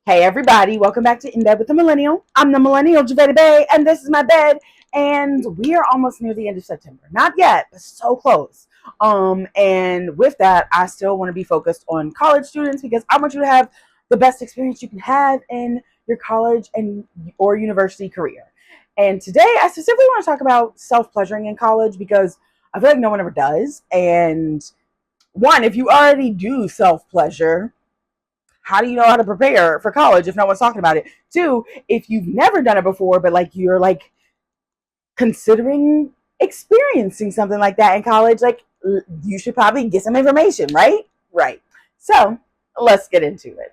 Hey everybody, welcome back to In Bed with the Millennial. I'm the Millennial Javeda Bay, and this is my bed. And we are almost near the end of September. Not yet, but so close. And with that, I still want to be focused on college students because I want you to have the best experience you can have in your college and or university career. And today, I specifically want to talk about self-pleasuring in college because I feel like no one ever does. And one, if you already do self-pleasure, how do you know how to prepare for college if no one's talking about it? Two, if you've never done it before, but like you're like considering experiencing something like that in college, like you should probably get some information, right? Right. So let's get into it.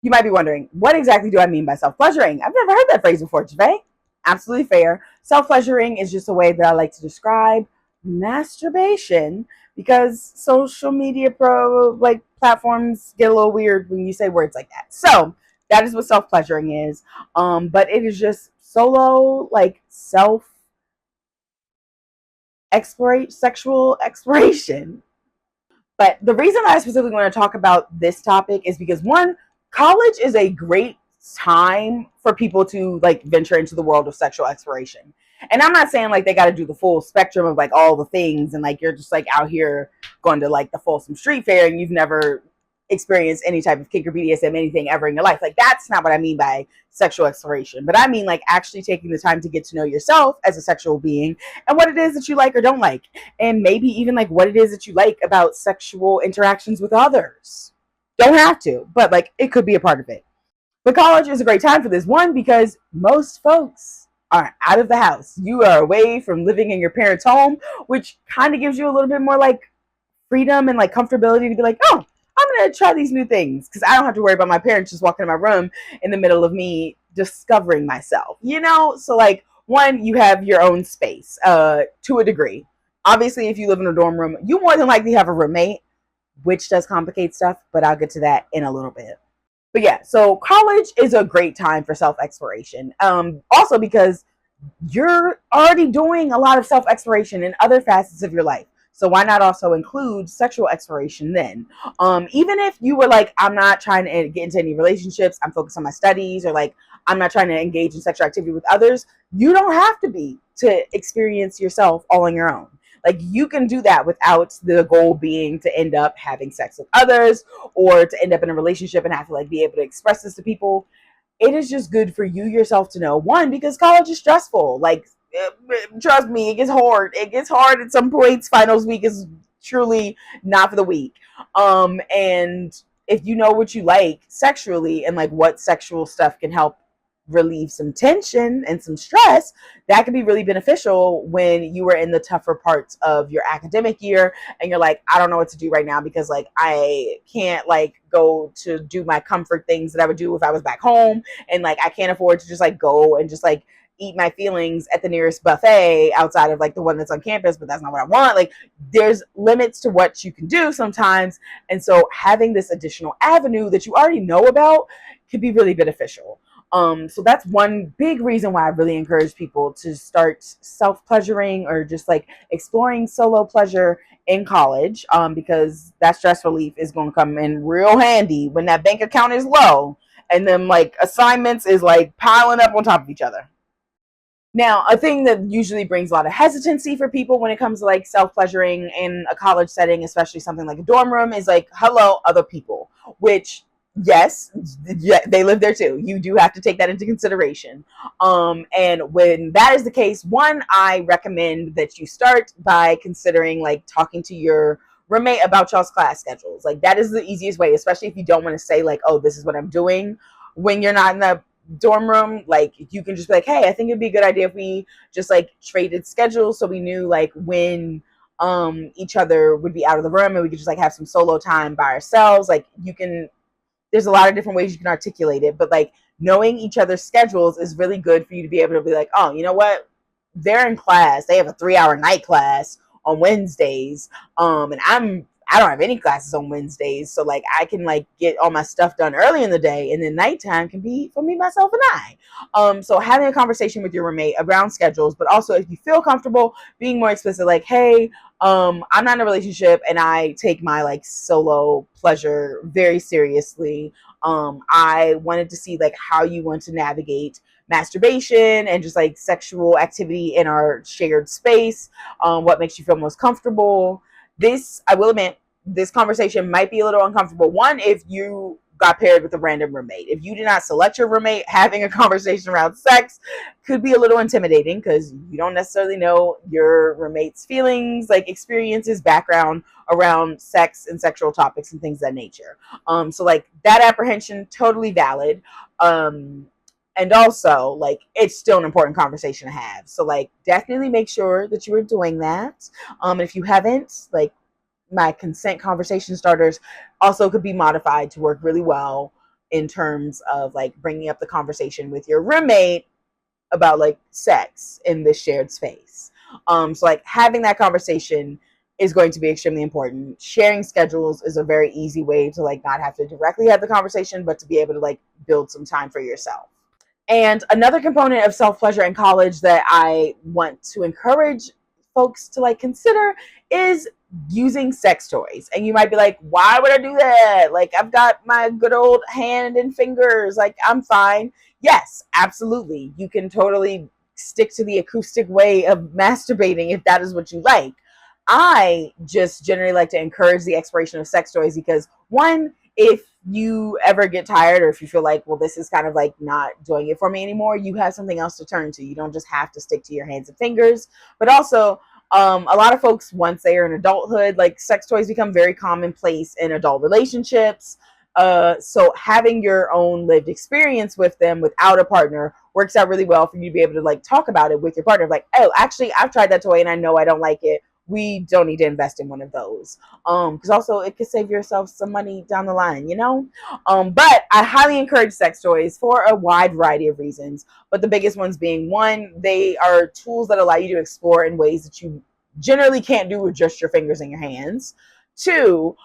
You might be wondering, what exactly do I mean by self-pleasuring? I've never heard that phrase before, Javay. Absolutely fair. Self-pleasuring is just a way that I like to describe masturbation because social media platforms get a little weird when you say words like that. So that is what self-pleasuring is. But it is just solo, like self explorate sexual exploration. But the reason I specifically want to talk about this topic is because one, college is a great time for people to like venture into the world of sexual exploration. And I'm not saying like they got to do the full spectrum of like all the things and like you're just like out here going to like the Folsom Street Fair and you've never experienced any type of kink or BDSM anything ever in your life. Like that's not what I mean by sexual exploration. But I mean like actually taking the time to get to know yourself as a sexual being and what it is that you like or don't like, and maybe even like what it is that you like about sexual interactions with others. Don't have to, but like it could be a part of it. But college is a great time for this one because most folks are out of the house. You are away from living in your parents' home, which kind of gives you a little bit more like freedom and like comfortability to be like, oh, I'm gonna try these new things because I don't have to worry about my parents just walking in my room in the middle of me discovering myself, you know? So like one, you have your own space, to a degree. Obviously, if you live in a dorm room, you more than likely have a roommate, which does complicate stuff, but I'll get to that in a little bit. But yeah, so college is a great time for self exploration. Also because you're already doing a lot of self exploration in other facets of your life. So why not also include sexual exploration then? Even if you were like, I'm not trying to get into any relationships, I'm focused on my studies, or like, I'm not trying to engage in sexual activity with others, you don't have to be to experience yourself all on your own. Like you can do that without the goal being to end up having sex with others or to end up in a relationship and have to like be able to express this to people. It is just good for you yourself to know. One, because college is stressful. Like, trust me, it gets hard. It gets hard at some points. Finals week is truly not for the weak. And if you know what you like sexually and like what sexual stuff can help relieve some tension and some stress, that can be really beneficial when you are in the tougher parts of your academic year and you're like, I don't know what to do right now because like I can't like go to do my comfort things that I would do if I was back home, and like I can't afford to just like go and just like eat my feelings at the nearest buffet outside of like the one that's on campus, but that's not what I want. Like there's limits to what you can do sometimes, and so having this additional avenue that you already know about could be really beneficial. So that's one big reason why I really encourage people to start self-pleasuring or just like exploring solo pleasure in college, because that stress relief is going to come in real handy when that bank account is low and then like assignments is like piling up on top of each other. Now, a thing that usually brings a lot of hesitancy for people when it comes to like self-pleasuring in a college setting, especially something like a dorm room, is like, hello, other people, which yes, yeah, they live there too. You do have to take that into consideration. And when that is the case, one, I recommend that you start by considering like talking to your roommate about y'all's class schedules. Like that is the easiest way, especially if you don't want to say like, oh, this is what I'm doing when you're not in the dorm room. Like you can just be like, hey, I think it'd be a good idea if we just like traded schedules so we knew like when each other would be out of the room and we could just like have some solo time by ourselves. Like you can, there's a lot of different ways you can articulate it, but like knowing each other's schedules is really good for you to be able to be like, oh, you know what, they're in class, they have a 3-hour night class on Wednesdays, and I don't have any classes on Wednesdays, so like I can like get all my stuff done early in the day, and then nighttime can be for me, myself, and I. So having a conversation with your roommate around schedules, but also if you feel comfortable being more explicit, like, hey, I'm not in a relationship, and I take my like solo pleasure very seriously. I wanted to see like how you want to navigate masturbation and just like sexual activity in our shared space. What makes you feel most comfortable. This, I will admit, this conversation might be a little uncomfortable. One, if you got paired with a random roommate. If you did not select your roommate, having a conversation around sex could be a little intimidating because you don't necessarily know your roommate's feelings, like experiences, background around sex and sexual topics and things of that nature. So like that apprehension, totally valid. And also like it's still an important conversation to have. So like definitely make sure that you are doing that. If you haven't, like my consent conversation starters also could be modified to work really well in terms of like bringing up the conversation with your roommate about like sex in this shared space. So like having that conversation is going to be extremely important. Sharing schedules is a very easy way to like not have to directly have the conversation, but to be able to like build some time for yourself. And another component of self-pleasure in college that I want to encourage folks to like consider is using sex toys. And you might be like, why would I do that? Like, I've got my good old hand and fingers. Like, I'm fine. Yes, absolutely. You can totally stick to the acoustic way of masturbating if that is what you like. I just generally like to encourage the exploration of sex toys because, one, if you ever get tired or if you feel like, well, this is kind of like not doing it for me anymore, you have something else to turn to. You don't just have to stick to your hands and fingers. But also, a lot of folks, once they are in adulthood, like sex toys become very commonplace in adult relationships. So having your own lived experience with them without a partner works out really well for you to be able to like talk about it with your partner. Like, oh, actually, I've tried that toy and I know I don't like it. We don't need to invest in one of those. Because also it could save yourself some money down the line, you know? But I highly encourage sex toys for a wide variety of reasons. But the biggest ones being, one, they are tools that allow you to explore in ways that you generally can't do with just your fingers and your hands. Two,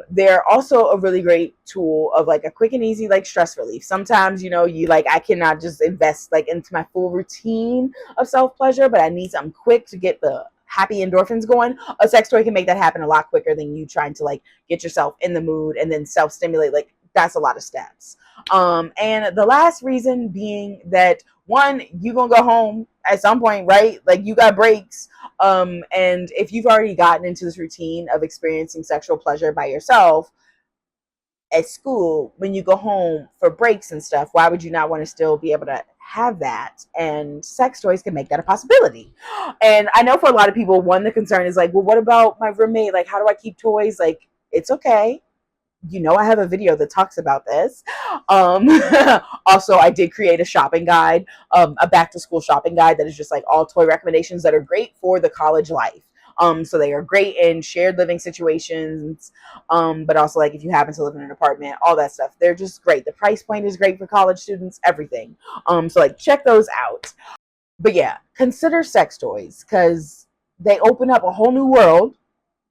they're also a really great tool of like a quick and easy like stress relief. Sometimes, you know, you like, I cannot just invest like into my full routine of self-pleasure, but I need something quick to get the happy endorphins going. A sex toy can make that happen a lot quicker than you trying to like get yourself in the mood and then self-stimulate. Like that's a lot of steps. And the last reason being that, one, you gonna go home at some point, right? Like you got breaks. And if you've already gotten into this routine of experiencing sexual pleasure by yourself at school, when you go home for breaks and stuff, why would you not want to still be able to have that? And sex toys can make that a possibility. And I know for a lot of people, one, the concern is like, well, what about my roommate? Like, how do I keep toys? Like, it's okay. You know, I have a video that talks about this. Also, I did create a shopping guide, a back-to-school shopping guide that is just like all toy recommendations that are great for the college life. So they are great in shared living situations, but also like if you happen to live in an apartment, all that stuff. They're just great. The price point is great for college students, everything. So like check those out. But yeah, consider sex toys because they open up a whole new world,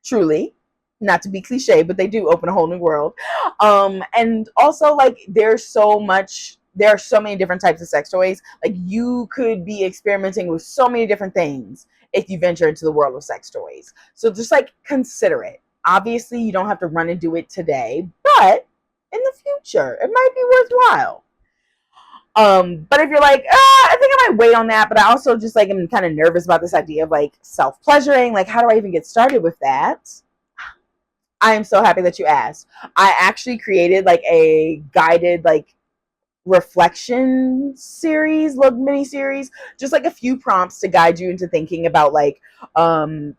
truly. Not to be cliche, but they do open a whole new world. And also like there are so many different types of sex toys. Like you could be experimenting with so many different things if you venture into the world of sex toys. So just like consider it. Obviously you don't have to run and do it today, but in the future it might be worthwhile. But if you're like, I think I might wait on that, but I also just like am kind of nervous about this idea of like self-pleasuring. Like, how do I even get started with that? I am so happy that you asked. I actually created like a guided like reflection series, little mini series, just like a few prompts to guide you into thinking about like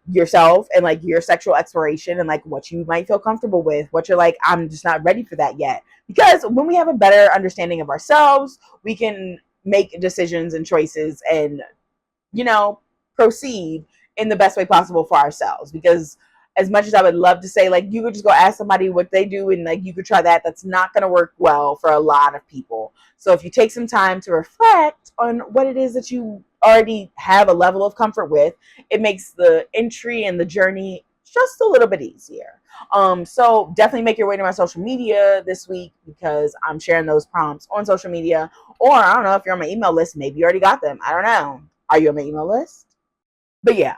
yourself and like your sexual exploration and like what you might feel comfortable with, what you're like, I'm just not ready for that yet. Because when we have a better understanding of ourselves, we can make decisions and choices and, you know, proceed in the best way possible for ourselves. Because as much as I would love to say like you could just go ask somebody what they do and like you could try that, that's not going to work well for a lot of people. So if you take some time to reflect on what it is that you already have a level of comfort with, it makes the entry and the journey just a little bit easier. So definitely make your way to my social media this week because I'm sharing those prompts on social media. Or I don't know if you're on my email list, maybe you already got them. I don't know. Are you on my email list? But yeah,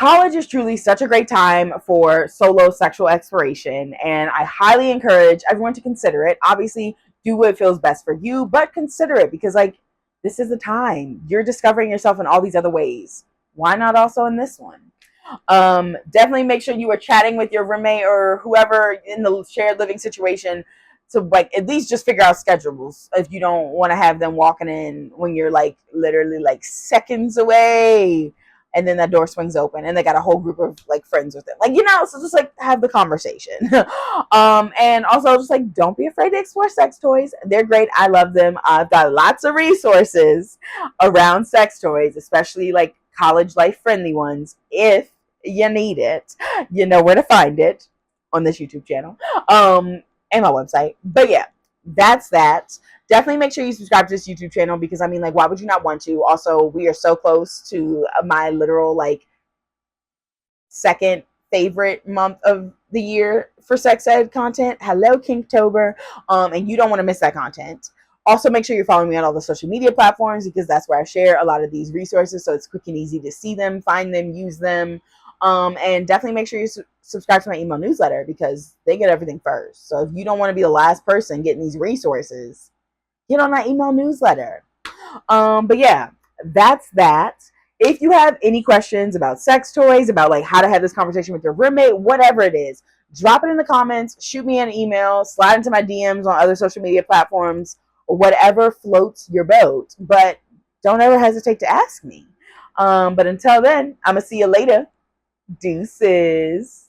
college is truly such a great time for solo sexual exploration, and I highly encourage everyone to consider it. Obviously, do what feels best for you, but consider it because, like, this is the time you're discovering yourself in all these other ways. Why not also in this one? Definitely make sure you are chatting with your roommate or whoever in the shared living situation to like at least just figure out schedules if you don't want to have them walking in when you're like literally like seconds away and then that door swings open and they got a whole group of like friends with them, like, you know, so just like have the conversation. And also just like don't be afraid to explore sex toys. They're great. I love them. I've got lots of resources around sex toys, especially like college life friendly ones. If you need it, you know where to find it on this YouTube channel, and my website. But yeah, that's that. Definitely make sure you subscribe to this YouTube channel because I mean, like, why would you not want to? Also, we are so close to my literal like second favorite month of the year for sex ed content. Hello, Kinktober. And you don't want to miss that content. Also, make sure you're following me on all the social media platforms because that's where I share a lot of these resources. So it's quick and easy to see them, find them, use them. And definitely make sure you subscribe to my email newsletter because they get everything first. So if you don't want to be the last person getting these resources, get on that email newsletter. But yeah, that's that. If you have any questions about sex toys, about like how to have this conversation with your roommate, whatever it is, drop it in the comments, shoot me an email, slide into my DMs on other social media platforms, or whatever floats your boat. But don't ever hesitate to ask me. But until then, I'm going to see you later. Deuces.